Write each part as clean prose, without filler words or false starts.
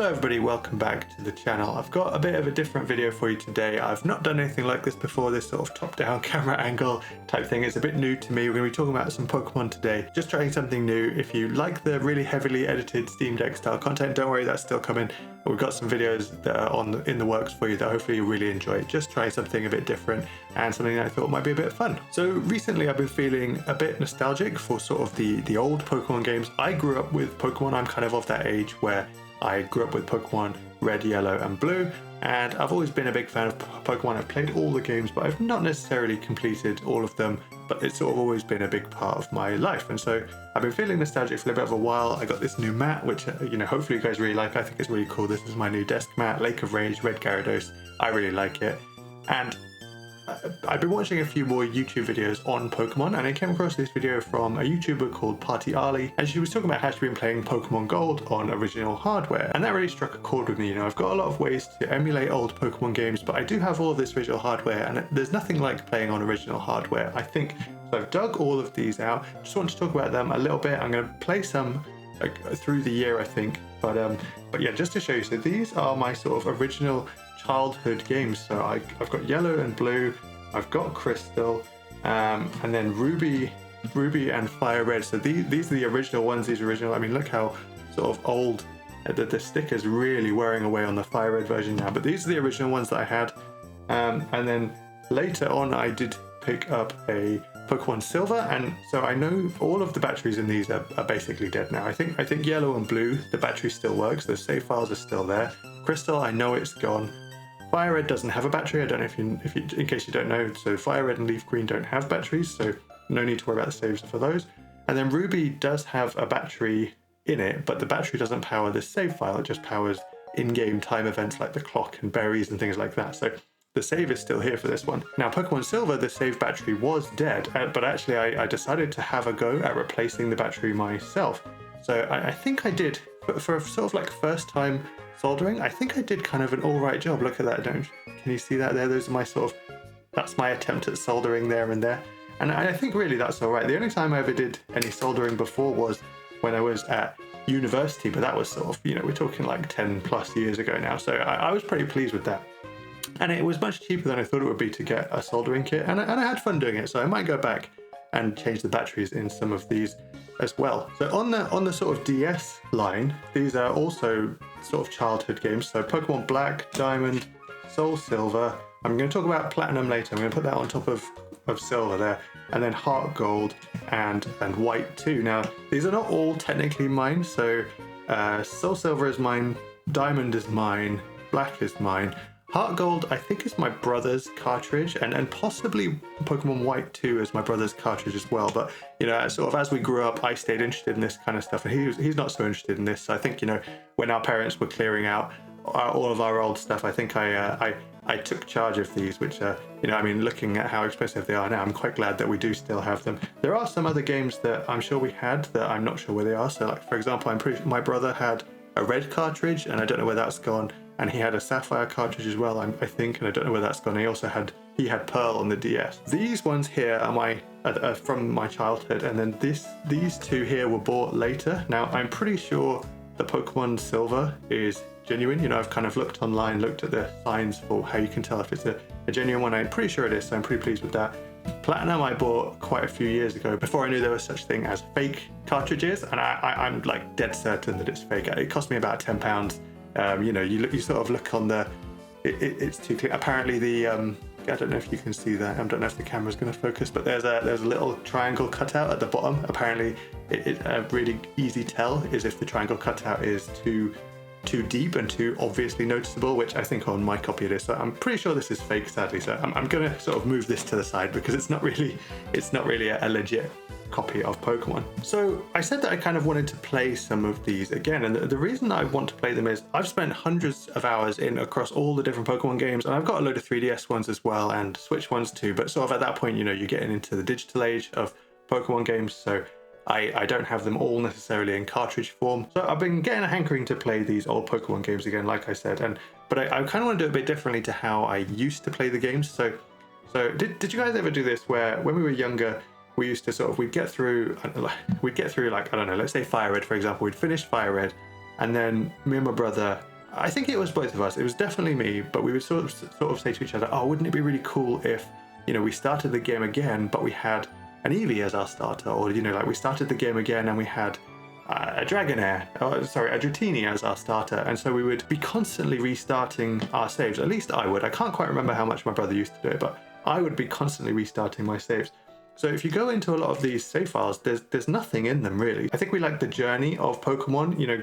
Hello everybody, welcome back to the channel. I've got a bit of a different video for you today. I've not done anything like this before, this sort of top-down camera angle type thing. It's a bit new to me. We're going to be talking about some Pokemon today. Just trying something new. If you like the really heavily edited Steam Deck style content, don't worry, that's still coming. We've got some videos that are in the works for you that hopefully you'll really enjoy. Just trying something a bit different and something that I thought might be a bit fun. So recently I've been feeling a bit nostalgic for sort of the old Pokemon games. I grew up with Pokemon. I'm kind of that age where I grew up with Pokemon Red, Yellow and Blue, and I've always been a big fan of Pokemon. I've played all the games, but I've not necessarily completed all of them, but it's sort of always been a big part of my life. And so I've been feeling nostalgic for a bit of a while. I got this new mat, which, hopefully you guys really like. I think it's really cool. This is my new desk mat, Lake of Rage, Red Gyarados. I really like it. And I've been watching a few more YouTube videos on Pokemon, and I came across this video from a YouTuber called Party Ali, and she was talking about how she's been playing Pokemon Gold on original hardware, and that really struck a chord with me. I've got a lot of ways to emulate old Pokemon games, but I do have all of this original hardware, and there's nothing like playing on original hardware, I think. So I've dug all of these out. Just want to talk about them a little bit. I'm going to play some through the year, I think, but yeah, just to show you. So these are my sort of original childhood games. So I've got Yellow and Blue, I've got Crystal, and then Ruby and Fire Red. So these are the original ones. These are original. I mean, look how sort of old the sticker's really wearing away on the Fire Red version now. But these are the original ones that I had. And then later on, I did pick up a Pokemon Silver, and so I know all of the batteries in these are basically dead now. I think Yellow and Blue, the battery still works. The save files are still there. Crystal, I know it's gone. Fire Red doesn't have a battery. I don't know if you, in case you don't know, so Fire Red and Leaf Green don't have batteries, so no need to worry about the saves for those. And then Ruby does have a battery in it, but the battery doesn't power the save file. It just powers in-game time events like the clock and berries and things like that. So the save is still here for this one. Now, Pokemon Silver, the save battery was dead, but actually I decided to have a go at replacing the battery myself. So I think I did, for a sort of like first time soldering, I think I did kind of an all right job. Look at that, can you see that there? Those are my that's my attempt at soldering there and there. And I think really that's all right. The only time I ever did any soldering before was when I was at university, but that was sort of, we're talking like 10 plus years ago now. So I was pretty pleased with that. And it was much cheaper than I thought it would be to get a soldering kit. And I had fun doing it. So I might go back and change the batteries in some of these as well. So on the sort of DS line, these are also sort of childhood games. So Pokemon Black, Diamond, Soul Silver. I'm going to talk about Platinum later. I'm going to put that on top of Silver there. And then Heart Gold and White too. Now, these are not all technically mine. So Soul Silver is mine, Diamond is mine, Black is mine. Heart Gold, I think, is my brother's cartridge, and possibly Pokemon White 2 is my brother's cartridge as well. But, sort of as we grew up, I stayed interested in this kind of stuff, and he's not so interested in this. So I think, when our parents were clearing out all of our old stuff, I think I took charge of these, which, looking at how expensive they are now, I'm quite glad that we do still have them. There are some other games that I'm sure we had that I'm not sure where they are. So, like, for example, I'm pretty sure my brother had a red cartridge, and I don't know where that's gone. And he had a Sapphire cartridge as well, I think, and I don't know where that's gone. He had Pearl on the DS. These ones here are from my childhood, and then these two here were bought later. Now, I'm pretty sure the Pokemon Silver is genuine. I've kind of looked online, looked at the signs for how you can tell if it's a genuine one. I'm pretty sure it is, so I'm pretty pleased with that. Platinum I bought quite a few years ago, before I knew there was such thing as fake cartridges, and I'm like dead certain that it's fake. It cost me about £10. You sort of look on it's too clear. Apparently I don't know if you can see that. I don't know if the camera's going to focus, but there's a little triangle cutout at the bottom. Apparently a really easy tell is if the triangle cutout is too deep and too obviously noticeable, which I think on my copy it is. So I'm pretty sure this is fake, sadly. So I'm going to sort of move this to the side because it's not really a legit copy of Pokemon. So I said that I kind of wanted to play some of these again, and the reason I want to play them is I've spent hundreds of hours across all the different Pokemon games, and I've got a load of 3DS ones as well and Switch ones too, but sort of at that point, you're getting into the digital age of Pokemon games, so I don't have them all necessarily in cartridge form. So I've been getting a hankering to play these old Pokemon games again, like I said, but I kind of want to do it a bit differently to how I used to play the games. So did you guys ever do this where when we were younger, we used to we'd get through like, I don't know, let's say Fire Red, for example. We'd finish Fire Red, and then me and my brother I think it was both of us. It was definitely me, but we would sort of say to each other, oh, wouldn't it be really cool if, you know, we started the game again, but we had an Eevee as our starter, or, you know, like we started the game again and we had a Dragonair, a Dratini as our starter, and so we would be constantly restarting our saves. At least I would. I can't quite remember how much my brother used to do it, but I would be constantly restarting my saves. So if you go into a lot of these save files, there's nothing in them really. I think we like the journey of Pokemon, you know,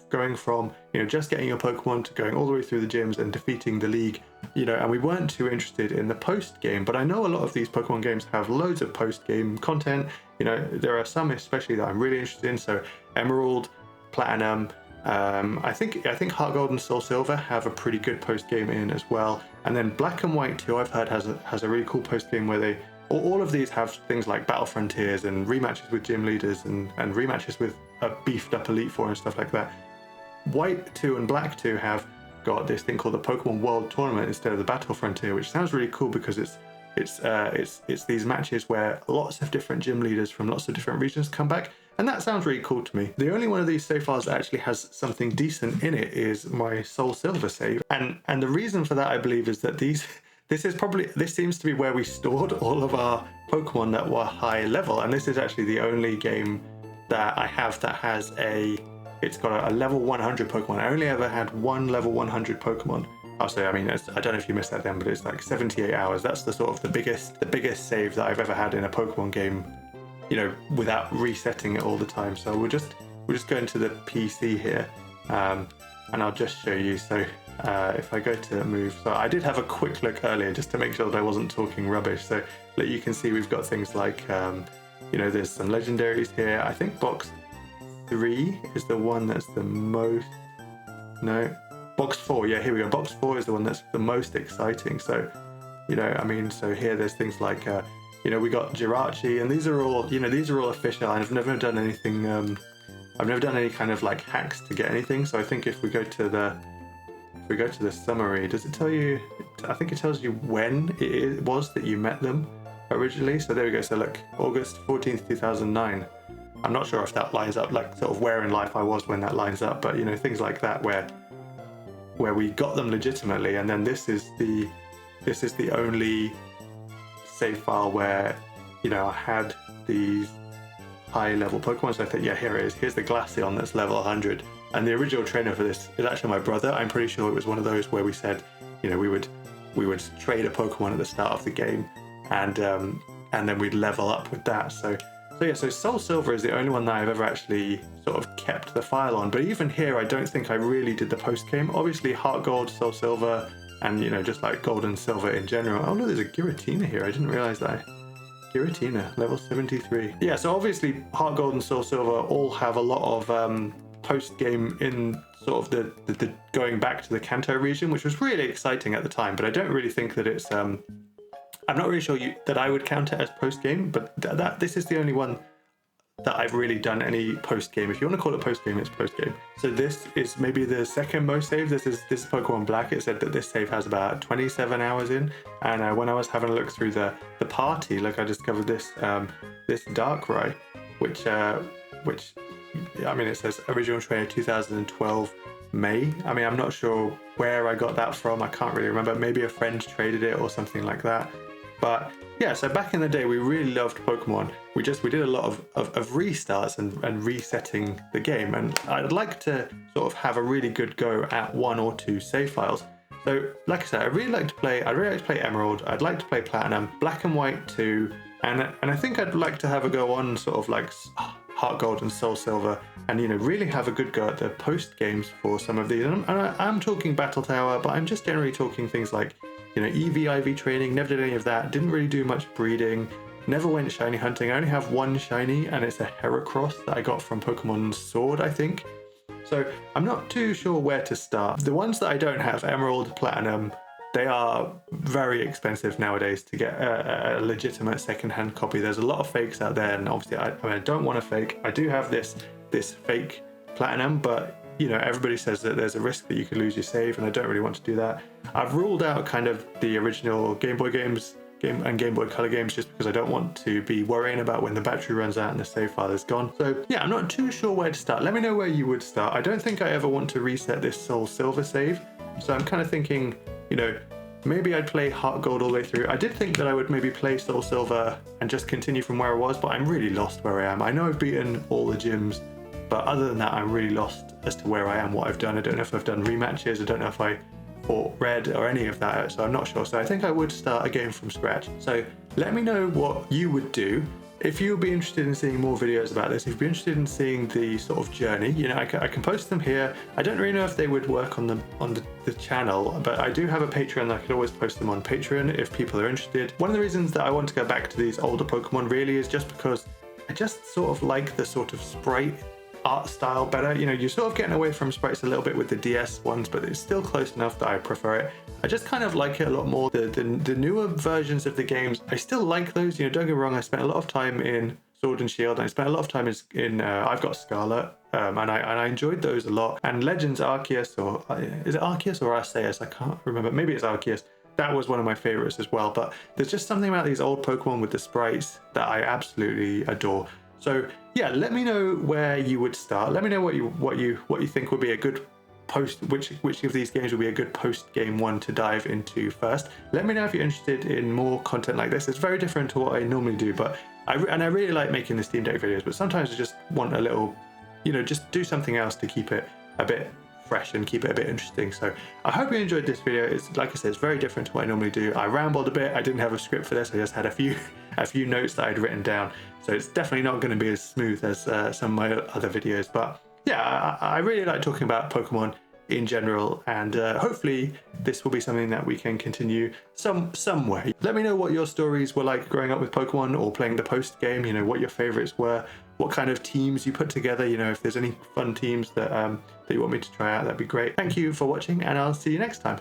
going from, you know, just getting your Pokemon to going all the way through the gyms and defeating the league, you know, and we weren't too interested in the post game. But I know a lot of these Pokemon games have loads of post game content. You know, there are some especially that I'm really interested in. So Emerald, Platinum, I think Heart Gold and Soul Silver have a pretty good post game in as well. And then Black and White too, I've heard has a really cool post game where they all of these have things like Battle Frontiers and rematches with gym leaders and rematches with a beefed up Elite Four and stuff like that. White 2 and Black 2 have got this thing called the Pokemon World Tournament instead of the Battle Frontier, which sounds really cool because it's these matches where lots of different gym leaders from lots of different regions come back, and that sounds really cool to me. The only one of these save files that actually has something decent in it is my Soul Silver save, and the reason for that, I believe, is that this seems to be where we stored all of our Pokemon that were high level, and this is actually the only game that I have that has it's got a level 100 Pokemon. I only ever had one level 100 Pokemon. Also, I mean, I don't know if you missed that then, but it's like 78 hours. That's the sort of the biggest save that I've ever had in a Pokemon game, you know, without resetting it all the time. So we'll just go into the PC here, and I'll just show you. So if I go to move, so I did have a quick look earlier just to make sure that I wasn't talking rubbish. So that you can see we've got things like, you know, there's some legendaries here. I think box 3 is the one that's the most, no, box 4, yeah, here we go. Box 4 is the one that's the most exciting. So, you know, I mean, so here there's things like, you know, we got Jirachi, and these are all, you know, these are all official. I've never done anything, I've never done any kind of like hacks to get anything. So I think if we go to the summary, does it tell you, I think it tells you when it was that you met them originally. So there we go. So look, August 14th, 2009. I'm not sure if that lines up, like sort of where in life I was when that lines up, but you know, things like that where we got them legitimately. And then this is the only save file where, you know, I had these high level Pokemon. So I think, yeah, here it is. Here's the Glaceon that's level 100. And the original trainer for this is actually my brother. I'm pretty sure it was one of those where we said, you know, we would trade a Pokemon at the start of the game, and then we'd level up with that. So yeah, so Soul Silver is the only one that I've ever actually sort of kept the file on. But even here, I don't think I really did the post game. Obviously, Heart Gold, Soul Silver, and, you know, just like Gold and Silver in general. Oh no, there's a Giratina here. I didn't realize that. Giratina, level 73. Yeah, so obviously Heart Gold and Soul Silver all have a lot of post game in sort of the going back to the Kanto region, which was really exciting at the time. But I don't really think that it's I'm not really sure that I would count it as post game, but this is the only one that I've really done any post game. If you want to call it post game, it's post game. So this is maybe the second most save. This is Pokemon Black. It said that this save has about 27 hours in, and when I was having a look through the party, look, I discovered this Darkrai, which I mean, it says original trainer 2012 May. I mean, I'm not sure where I got that from. I can't really remember. Maybe a friend traded it or something like that. But yeah, so back in the day, we really loved Pokemon. We did a lot of restarts and resetting the game. And I'd like to sort of have a really good go at 1 or 2 save files. So like I said, I'd really like to play Emerald. I'd like to play Platinum, Black and White 2. And I think I'd like to have a go on sort of like Heart Gold and Soul Silver, and, you know, really have a good go at the post games for some of these. And I'm talking Battle Tower, but I'm just generally talking things like, you know, EV, IV training. Never did any of that. Didn't really do much breeding. Never went shiny hunting. I only have one shiny, and it's a Heracross that I got from Pokemon Sword, I think. So I'm not too sure where to start. The ones that I don't have, Emerald, Platinum, they are very expensive nowadays to get a legitimate second-hand copy. There's a lot of fakes out there, and obviously I don't want a fake. I do have this fake Platinum, but, you know, everybody says that there's a risk that you could lose your save, and I don't really want to do that. I've ruled out kind of the original Game Boy games Game Boy Color games, just because I don't want to be worrying about when the battery runs out and the save file is gone. So yeah, I'm not too sure where to start. Let me know where you would start. I don't think I ever want to reset this Soul Silver save, so I'm kind of thinking, you know, maybe I'd play Heart Gold all the way through. I did think that I would maybe play Soul Silver and just continue from where I was, but I'm really lost where I am. I know I've beaten all the gyms, but other than that, I'm really lost as to where I am, what I've done. I don't know if I've done rematches. I don't know if I fought Red or any of that, so I'm not sure. So I think I would start a game from scratch. So let me know what you would do. If you'll be interested in seeing more videos about this, if you'd be interested in seeing the sort of journey, you know, I can post them here. I don't really know if they would work on the channel, but I do have a Patreon that I could always post them on Patreon if people are interested. One of the reasons that I want to go back to these older Pokemon really is just because I just sort of like the sort of sprite art style better. You know, you're sort of getting away from sprites a little bit with the DS ones, but it's still close enough that I prefer it. I just kind of like it a lot more. The newer versions of the games, I still like those. You know, don't get me wrong, I spent a lot of time in Sword and Shield, and I spent a lot of time in I've Got Scarlet, and I enjoyed those a lot. And Legends Arceus, or is it Arceus or Arceus? I can't remember. Maybe it's Arceus. That was one of my favorites as well. But there's just something about these old Pokemon with the sprites that I absolutely adore. So yeah, let me know where you would start. Let me know what you think would be a good post, which of these games would be a good post game one to dive into first. Let me know if you're interested in more content like this. It's very different to what I normally do, but I really like making the Steam Deck videos, but sometimes I just want a little, you know, just do something else to keep it a bit fresh and keep it a bit interesting. So I hope you enjoyed this video. It's, like I said, it's very different to what I normally do. I rambled a bit. I didn't have a script for this. I just had a few notes that I'd written down. So it's definitely not going to be as smooth as some of my other videos. But yeah, I really like talking about Pokemon in general, and hopefully this will be something that we can continue some way. Let me know what your stories were like growing up with Pokemon or playing the post game. You know, what your favorites were, what kind of teams you put together. You know, if there's any fun teams that that you want me to try out, that'd be great. Thank you for watching, and I'll see you next time.